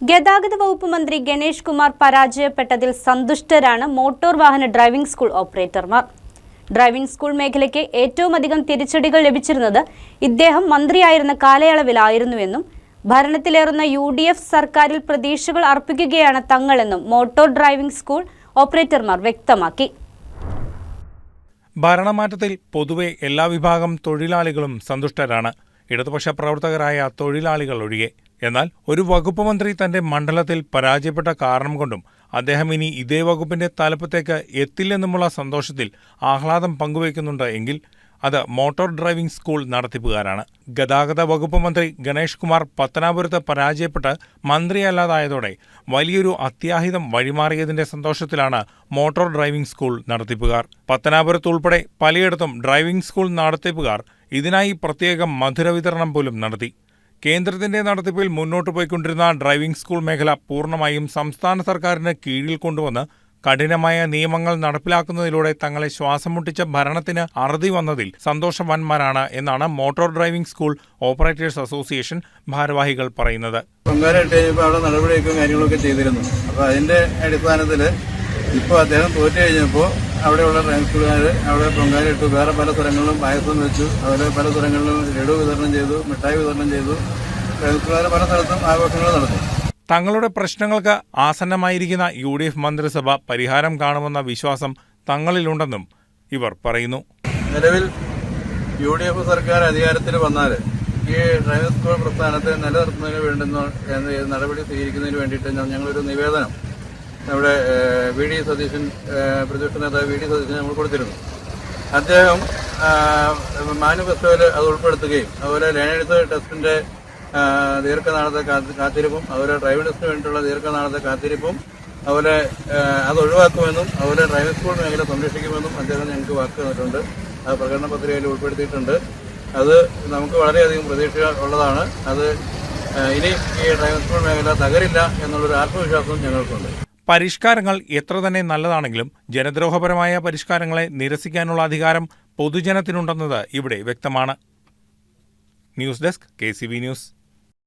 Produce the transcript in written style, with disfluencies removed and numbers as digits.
ഗതാഗത വകുപ്പ് മന്ത്രി ഗണേഷ് കുമാർ പരാജയപ്പെട്ടതിൽ സന്തുഷ്ടരാണ് മോട്ടോർ വാഹന ഡ്രൈവിംഗ് സ്കൂൾ ഓപ്പറേറ്റർമാർ. ഡ്രൈവിംഗ് സ്കൂൾ മേഖലയ്ക്ക് ഏറ്റവുമധികം തിരിച്ചടികൾ ലഭിച്ചിരുന്നത് ഇദ്ദേഹം മന്ത്രിയായിരുന്ന കാലയളവിലായിരുന്നുവെന്നും ഭരണത്തിലേറുന്ന UDF സർക്കാരിൽ പ്രതീക്ഷകൾ അർപ്പിക്കുകയാണ് തങ്ങളെന്നും മോട്ടോർ ഡ്രൈവിംഗ് സ്കൂൾ ഓപ്പറേറ്റർമാർ വ്യക്തമാക്കി. ഭരണമാറ്റത്തിൽ പൊതുവെ എല്ലാ വിഭാഗം തൊഴിലാളികളും സന്തുഷ്ടരാണ്, ഇടതുപക്ഷ പ്രവർത്തകരായ തൊഴിലാളികൾ ഒഴികെ. എന്നാൽ ഒരു വകുപ്പ് മന്ത്രി തന്റെ മണ്ഡലത്തിൽ പരാജയപ്പെട്ട കാരണം കൊണ്ടും അദ്ദേഹം ഇനി ഇതേ വകുപ്പിന്റെ തലപ്പത്തേക്ക് എത്തില്ലെന്നുമുള്ള സന്തോഷത്തിൽ ആഹ്ലാദം പങ്കുവയ്ക്കുന്നുണ്ട് എങ്കിൽ അത് മോട്ടോർ ഡ്രൈവിംഗ് സ്കൂൾ നടത്തിപ്പുകാരാണ്. ഗതാഗത വകുപ്പ് മന്ത്രി ഗണേഷ് കുമാർ പത്തനാപുരത്ത് പരാജയപ്പെട്ട് മന്ത്രിയല്ലാതായതോടെ വലിയൊരു അത്യാഹിതം വഴിമാറിയതിന്റെ സന്തോഷത്തിലാണ് മോട്ടോർ ഡ്രൈവിംഗ് സ്കൂൾ നടത്തിപ്പുകാർ. പത്തനാപുരത്തുൾപ്പെടെ പലയിടത്തും ഡ്രൈവിംഗ് സ്കൂൾ നടത്തിപ്പുകാർ ഇതിനായി പ്രത്യേകം മധുര വിതരണം പോലും നടത്തി. കേന്ദ്രത്തിന്റെ നടത്തിപ്പിൽ മുന്നോട്ടു പോയിക്കൊണ്ടിരുന്ന ഡ്രൈവിംഗ് സ്കൂൾ മേഖല പൂർണ്ണമായും സംസ്ഥാന സർക്കാരിന് കീഴിൽ കൊണ്ടുവന്ന് കഠിനമായ നിയമങ്ങൾ നടപ്പിലാക്കുന്നതിലൂടെ തങ്ങളെ ശ്വാസം മുട്ടിച്ച ഭരണത്തിന് അറുതി വന്നതിൽ സന്തോഷവാന്മാരാണ് എന്നാണ് motor driving school operators association ഭാരവാഹികൾ പറയുന്നത്. അവിടെ നടപടിയൊക്കെ കാര്യങ്ങളൊക്കെ ചെയ്തിരുന്നു. അപ്പോൾ അതിന്റെ അടിസ്ഥാനത്തിൽ ഇപ്പോൾ അദ്ദേഹം തോറ്റു കഴിഞ്ഞപ്പോൾ അവിടെയുള്ള ഡ്രൈവിംഗ് സ്കൂളുകാർ അവിടെ പൊങ്കാല ഇട്ടു. വേറെ പല സ്ഥലങ്ങളിലും പായസം വെച്ചു, അതുപോലെ പല സ്ഥലങ്ങളിലും ലഡു വിതരണം ചെയ്തു, മിഠായി വിതരണം ചെയ്തു. ഡ്രൈവിംഗ് സ്കൂളുകാർ പല സ്ഥലത്തും ആഘോഷങ്ങൾ നടത്തി. തങ്ങളുടെ പ്രശ്നങ്ങൾക്ക് ആസന്നമായിരിക്കുന്ന UDF മന്ത്രിസഭ പരിഹാരം കാണുമെന്ന വിശ്വാസം തങ്ങളിലുണ്ടെന്നും ഇവർ പറയുന്നു. നിലവിൽ UDF സർക്കാർ അധികാരത്തിൽ വന്നാൽ ഈ ഡ്രൈവിംഗ് സ്കൂൾ പ്രസ്ഥാനത്തെ നിലനിർത്തുന്നതിന് വേണ്ടുന്ന നടപടി സ്വീകരിക്കുന്നതിന് വേണ്ടിയിട്ട് ഞങ്ങളൊരു നിവേദനം നമ്മുടെ VD സതീശൻ, പ്രതിപക്ഷ നേതാവ് VD സതീശൻ നമ്മൾ കൊടുത്തിരുന്നു. അദ്ദേഹം മാനിഫെസ്റ്റോയിൽ അത് ഉൾപ്പെടുത്തുകയും അതുപോലെ ലേണെടുത്ത് ടെസ്റ്റിന്റെ ദീർഘനാളത്തെ കാത്തിരിപ്പും അതുപോലെ ഡ്രൈവിംഗ് ടെസ്റ്റിന് വേണ്ടിയിട്ടുള്ള ദീർഘനാളത്തെ കാത്തിരിപ്പും അതുപോലെ അത് ഒഴിവാക്കുമെന്നും അതുപോലെ ഡ്രൈവിംഗ് സ്കൂൾ മേഖല സംരക്ഷിക്കുമെന്നും അദ്ദേഹം ഞങ്ങൾക്ക് വാക്ക് തന്നിട്ടുണ്ട്. അത് പ്രകടന പത്രികയിൽ ഉൾപ്പെടുത്തിയിട്ടുണ്ട്. അത് നമുക്ക് വളരെയധികം പ്രതീക്ഷ ഉള്ളതാണ്. അത് ഇനി ഈ ഡ്രൈവിംഗ് സ്കൂൾ മേഖല തകരില്ല എന്നുള്ളൊരു ആത്മവിശ്വാസം ഞങ്ങൾക്കുണ്ട്. പരിഷ്കാരങ്ങൾ എത്ര തന്നെ നല്ലതാണെങ്കിലും ജനദ്രോഹപരമായ പരിഷ്കാരങ്ങളെ നിരസിക്കാനുള്ള അധികാരം പൊതുജനത്തിനുണ്ടെന്നത് ഇവിടെ വ്യക്തമാണ്. News desk KCB news.